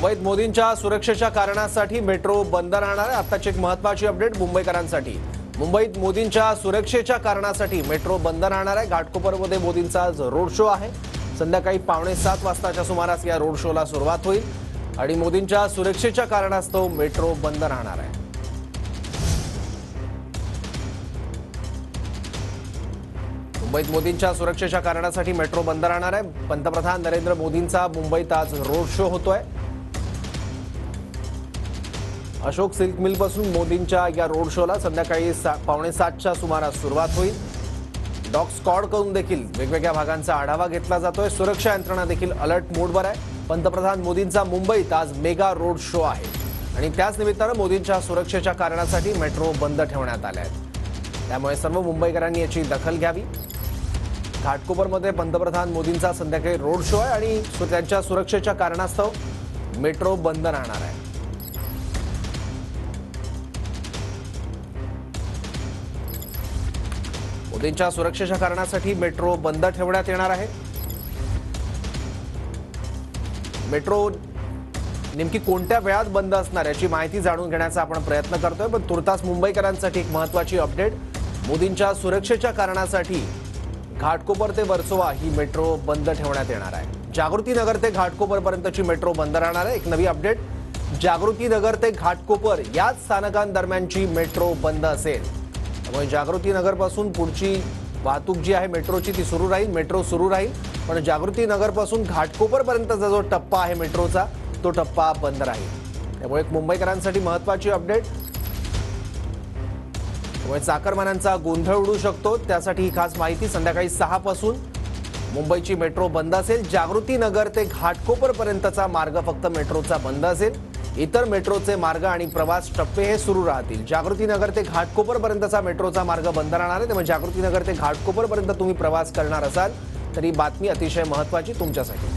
मुंबईत मोदींच्या सुरक्षेच्या कारणासाठी मेट्रो बंद राहणार आहे। आताची एक महत्त्वाची अपडेट मुंबईकरांसाठी। मुंबईत मोदींच्या सुरक्षेच्या कारणासाठी मेट्रो बंद राहणार आहे। घाटकोपरमध्ये मोदींचा आज रोड शो आहे। संध्याकाळी 7:15 वाजताच्या सुमारास या रोड शोला सुरुवात होईल आणि मोदींच्या सुरक्षेच्या कारणास्तव मेट्रो बंद राहणार आहे। मुंबईत मोदींच्या सुरक्षेच्या कारणासाठी मेट्रो बंद राहणार आहे। पंतप्रधान नरेंद्र मोदींचा मुंबईत आज रोड शो होतोय। अशोक सिल्क मिल पासून मोदींच्या या रोड शोला संध्याकाळी 7:15च्या सुमारास सुरुवात होईल। डॉग स्क्वॉड कडून देखील वेगवेगळ्या भागांचा आढावा घेतला जातोय। सुरक्षा यंत्रणा देखील अलर्ट मोडवर आहे। पंतप्रधान मोदींचा मुंबईत आज मेगा रोड शो आहे आणि त्याच निमित्तानं मोदींच्या सुरक्षेच्या कारणासाठी मेट्रो बंद ठेवण्यात आले आहे। त्यामुळे सर्व मुंबईकरांनी याची दखल घ्यावी। घाटकोपरमध्ये पंतप्रधान मोदींचा संध्याकाळी रोड शो आहे आणि त्यांच्या सुरक्षेच्या कारणास्तव मेट्रो बंद राहणार आहे। मोदींच्या सुरक्षेच्या कारणासाठी मेट्रो बंद ठेवण्यात येणार आहे। मेट्रो नेमकी कोणत्या वेळात बंद असणार याची माहिती जाणून घेण्याचा आपण प्रयत्न करतोय, पण तुर्तास मुंबईकरांसाठी एक महत्त्वाची अपडेट। मोदींच्या सुरक्षेच्या कारणासाठी घाटकोपर ते वर्सोवा ही मेट्रो बंद ठेवण्यात येणार आहे। जागृती नगर ते घाटकोपर पर्यंतची मेट्रो बंद राहणार आहे। एक नवी अपडेट, जागृती नगर ते घाटकोपर याच स्थानकांदरम्यानची मेट्रो बंद असेल। त्यामुळे जागृती नगर पासून पुढची वाहतूक जी आहे मेट्रोची ती सुरू राहील, मेट्रो सुरू राहील, पण जागृती नगर पासून घाटकोपर पर्यंतचा जो टप्पा आहे मेट्रोचा तो टप्पा बंद राहील। त्यामुळे एक मुंबईकरांसाठी महत्त्वाची अपडेट। त्यामुळे चाकरमान्यांचा गोंधळ उडू शकतो, त्यासाठी ही खास माहिती। संध्याकाळी 6 पासून मुंबईची मेट्रो बंद असेल। जागृती नगर ते घाटकोपर पर्यंतचा मार्ग फक्त मेट्रोचा बंद असेल। इतर मेट्रोचे मार्ग आणि प्रवास टप्पे हे सुरू राहतील। जागृती नगर ते घाटकोपर पर्यंतचा मेट्रोचा मार्ग बंद राहणार आहे। त्यामुळे जागृती नगर ते घाटकोपर पर्यंत तुम्ही प्रवास करणार असाल तर ही बातमी अतिशय महत्त्वाची तुमच्यासाठी।